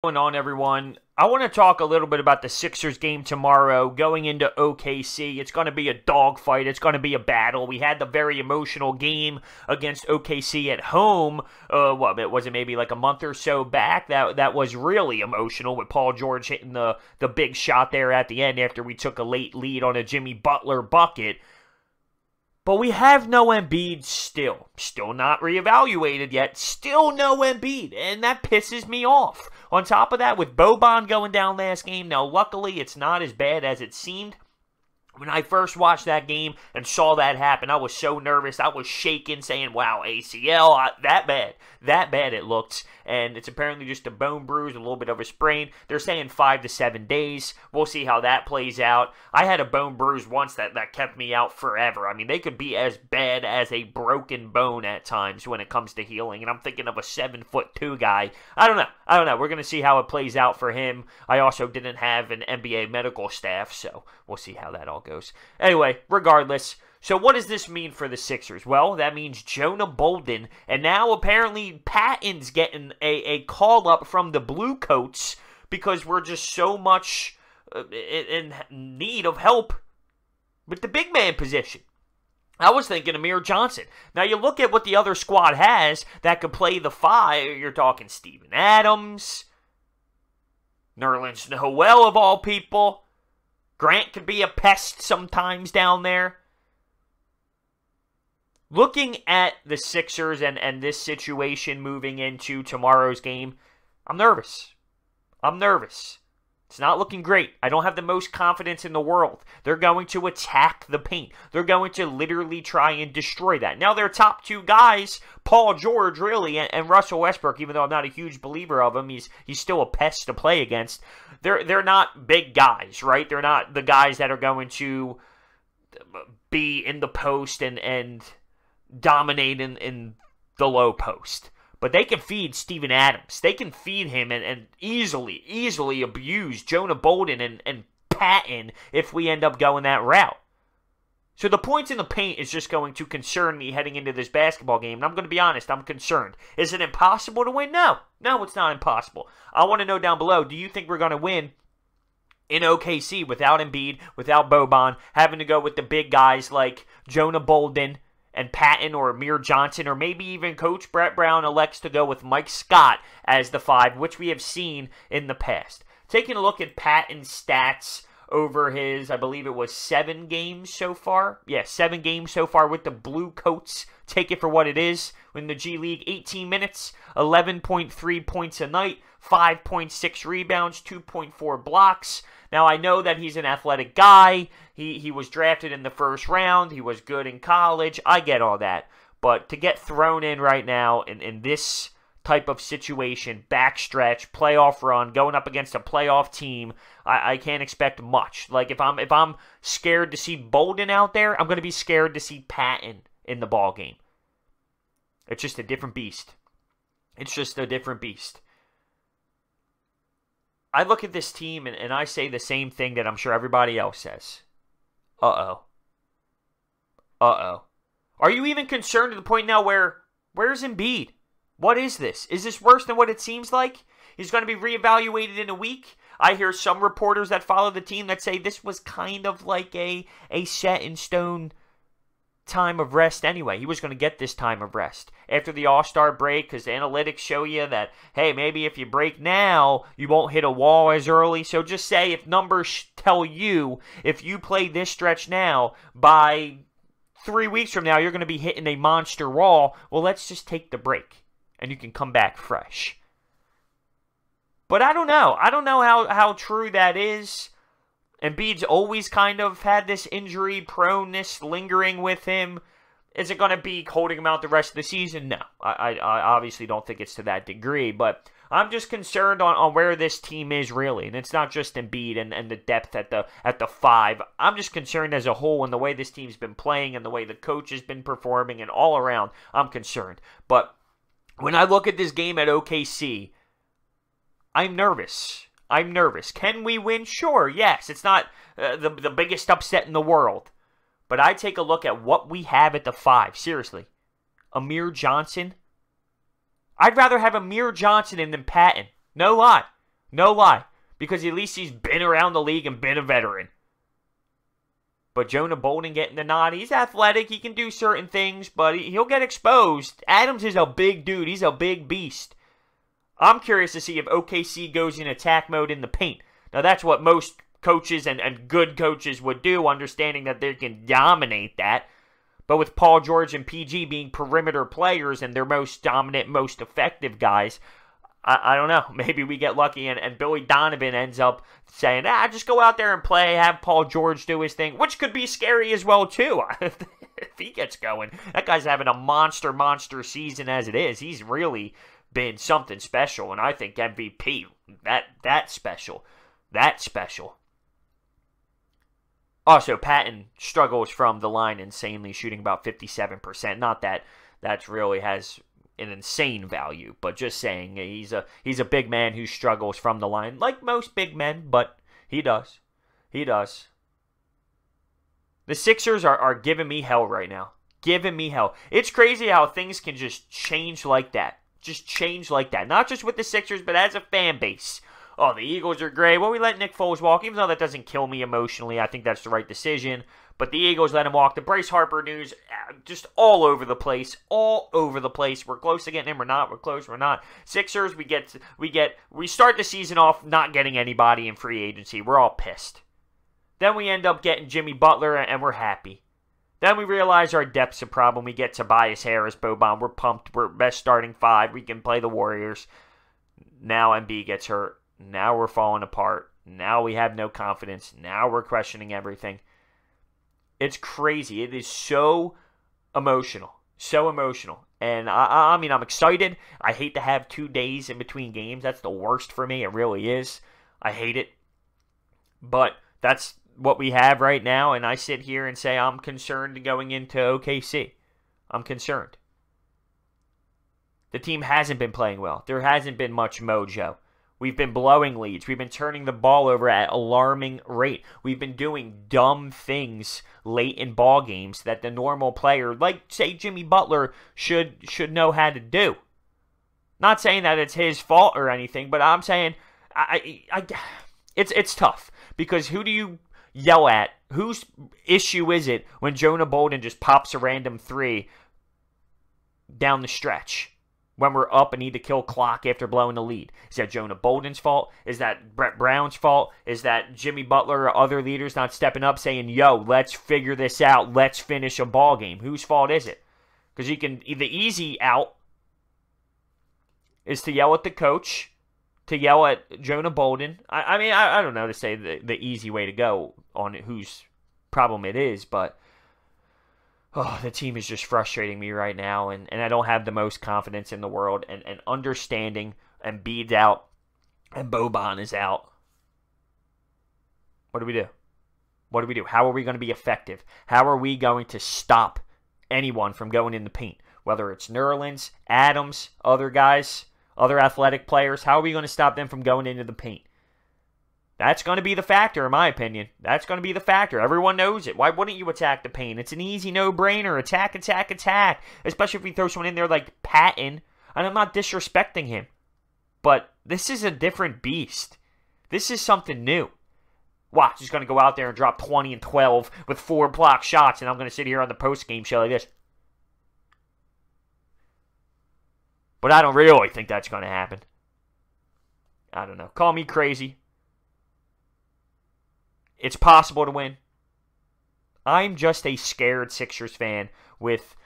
Going on, everyone? I want to talk a little bit about the Sixers game tomorrow going into OKC. It's going to be a dogfight. It's going to be a battle. We had the very emotional game against OKC at home. Was it maybe like a month or so back? That was really emotional with Paul George hitting the big shot there at the end after we took a late lead on a Jimmy Butler bucket. But we have no Embiid still. Still not reevaluated yet. Still no Embiid. And that pisses me off. On top of that, with Boban going down last game, now luckily it's not as bad as it seemed. When I first watched that game and saw that happen, I was so nervous. I was shaking, saying, wow, ACL, that bad. That bad it looked. And it's apparently just a bone bruise, a little bit of a sprain. They're saying 5 to 7 days. We'll see how that plays out. I had a bone bruise once that kept me out forever. I mean, they could be as bad as a broken bone at times when it comes to healing. And I'm thinking of a 7'2" guy. I don't know. We're going to see how it plays out for him. I also didn't have an NBA medical staff, so we'll see how that all goes. Anyway, regardless, so what does this mean for the Sixers? Well, that means Jonah Bolden, and now apparently Patton's getting a call up from the Bluecoats because we're just so much in need of help with the big man position. I was thinking Amir Johnson. Now, you look at what the other squad has that could play the 5. You're talking Steven Adams, Nerlens Noel of all people. Grant could be a pest sometimes down there. Looking at the Sixers and this situation moving into tomorrow's game, I'm nervous. It's not looking great. I don't have the most confidence in the world. They're going to attack the paint. They're going to literally try and destroy that. Now, their top 2 guys, Paul George, really, and Russell Westbrook, even though I'm not a huge believer of him, he's still a pest to play against. They're not big guys, right? They're not the guys that are going to be in the post and dominate in the low post. But they can feed Steven Adams. They can feed him and easily abuse Jonah Bolden and Patton if we end up going that route. So the points in the paint is just going to concern me heading into this basketball game. And I'm going to be honest, I'm concerned. Is it impossible to win? No, it's not impossible. I want to know down below, do you think we're going to win in OKC without Embiid, without Boban, having to go with the big guys like Jonah Bolden and Patton or Amir Johnson, or maybe even Coach Brett Brown elects to go with Mike Scott as the 5, which we have seen in the past. Taking a look at Patton's stats over his, I believe it was 7 games so far. Yeah, 7 games so far with the Bluecoats. Take it for what it is. In the G League, 18 minutes, 11.3 points a night, 5.6 rebounds, 2.4 blocks. Now, I know that he's an athletic guy. He was drafted in the first round. He was good in college. I get all that. But to get thrown in right now in this type of situation, backstretch, playoff run, going up against a playoff team, I can't expect much. Like, if I'm scared to see Bolden out there, I'm going to be scared to see Patton in the ball game. It's just a different beast. I look at this team and I say the same thing that I'm sure everybody else says. Uh-oh. Are you even concerned to the point now where's Embiid? What is this? Is this worse than what it seems like? He's going to be reevaluated in a week. I hear some reporters that follow the team that say this was kind of like a set in stone time of rest anyway. He was going to get this time of rest after the All-Star break because the analytics show you that, hey, maybe if you break now, you won't hit a wall as early. So just say if numbers tell you if you play this stretch now, by 3 weeks from now, you're going to be hitting a monster wall. Well, let's just take the break and you can come back fresh. But I don't know. I don't know how true that is. Embiid's always kind of had this injury proneness lingering with him. Is it going to be holding him out the rest of the season? No. I obviously don't think it's to that degree, but I'm just concerned on where this team is really. And it's not just Embiid and the depth at the 5. I'm just concerned as a whole in the way this team's been playing and the way the coach has been performing and all around. I'm concerned. But when I look at this game at OKC, I'm nervous. Can we win? Sure, yes. It's not the biggest upset in the world. But I take a look at what we have at the 5. Seriously. Amir Johnson. I'd rather have Amir Johnson than Patton. No lie. No lie. Because at least he's been around the league and been a veteran. But Jonah Bolden getting the nod. He's athletic. He can do certain things, but he'll get exposed. Adams is a big dude. He's a big beast. I'm curious to see if OKC goes in attack mode in the paint. Now, that's what most coaches and good coaches would do, understanding that they can dominate that. But with Paul George and PG being perimeter players and their most dominant, most effective guys, I don't know. Maybe we get lucky and Billy Donovan ends up saying, just go out there and play, have Paul George do his thing, which could be scary as well, too, if he gets going. That guy's having a monster season as it is. He's really been something special, and I think MVP, that's special. That's special. Also, Patton struggles from the line insanely, shooting about 57%. Not that that really has an insane value, but just saying he's a big man who struggles from the line, like most big men, but he does. He does. The Sixers are giving me hell right now. Giving me hell. It's crazy how things can just change like that. Just change like that. Not just with the Sixers, but as a fan base. Oh, the Eagles are great. Well, we let Nick Foles walk, even though that doesn't kill me emotionally. I think that's the right decision. But the Eagles let him walk. The Bryce Harper news, just all over the place. All over the place. We're close to getting him. We're not. We're close. We're not. Sixers, we start the season off not getting anybody in free agency. We're all pissed. Then we end up getting Jimmy Butler, and we're happy. Then we realize our depth's a problem. We get Tobias Harris, Boban. We're pumped. We're best starting five. We can play the Warriors. Now Embiid gets hurt. Now we're falling apart. Now we have no confidence. Now we're questioning everything. It's crazy. It is so emotional. So emotional. And I mean, I'm excited. I hate to have 2 days in between games. That's the worst for me. It really is. I hate it. But that's what we have right now. And I sit here and say I'm concerned going into OKC. I'm concerned. The team hasn't been playing well. There hasn't been much mojo. We've been blowing leads. We've been turning the ball over at alarming rate. We've been doing dumb things late in ball games that the normal player, like, say, Jimmy Butler, should know how to do. Not saying that it's his fault or anything, but I'm saying it's tough. Because who do you yell at? Whose issue is it when Jonah Bolden just pops a random three down the stretch? When we're up and need to kill clock after blowing the lead? Is that Jonah Bolden's fault? Is that Brett Brown's fault? Is that Jimmy Butler or other leaders not stepping up saying, yo, let's figure this out. Let's finish a ball game. Whose fault is it? Because the easy out is to yell at the coach, to yell at Jonah Bolden. I mean, I don't know to say the easy way to go on whose problem it is, but the team is just frustrating me right now, and I don't have the most confidence in the world, and understanding Embiid's out, and Boban is out. What do we do? What do we do? How are we going to be effective? How are we going to stop anyone from going in the paint? Whether it's Nerlens, Adams, other guys, other athletic players, how are we going to stop them from going into the paint? That's going to be the factor, in my opinion. That's going to be the factor. Everyone knows it. Why wouldn't you attack the paint? It's an easy no-brainer. Attack, attack, attack. Especially if we throw someone in there like Patton. And I'm not disrespecting him. But this is a different beast. This is something new. Watch, he's going to go out there and drop 20 and 12 with 4 block shots. And I'm going to sit here on the post-game show like this. But I don't really think that's going to happen. I don't know. Call me crazy. It's possible to win. I'm just a scared Sixers fan with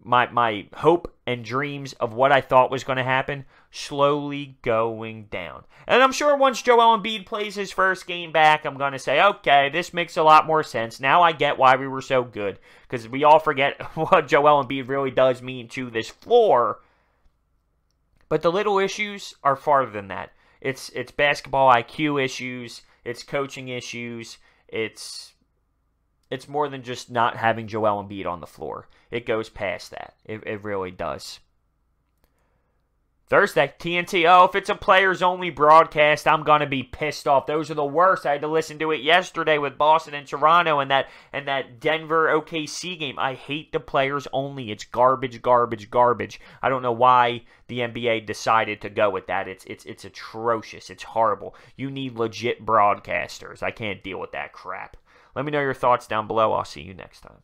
my hope and dreams of what I thought was going to happen slowly going down. And I'm sure once Joel Embiid plays his first game back, I'm going to say, okay, this makes a lot more sense. Now I get why we were so good. Because we all forget what Joel Embiid really does mean to this floor. But the little issues are farther than that. It's basketball IQ issues. It's coaching issues. It's more than just not having Joel Embiid on the floor. It goes past that. It really does. Thursday, TNT. Oh, if it's a players-only broadcast, I'm going to be pissed off. Those are the worst. I had to listen to it yesterday with Boston and Toronto and that Denver OKC game. I hate the players-only. It's garbage, garbage, garbage. I don't know why the NBA decided to go with that. It's atrocious. It's horrible. You need legit broadcasters. I can't deal with that crap. Let me know your thoughts down below. I'll see you next time.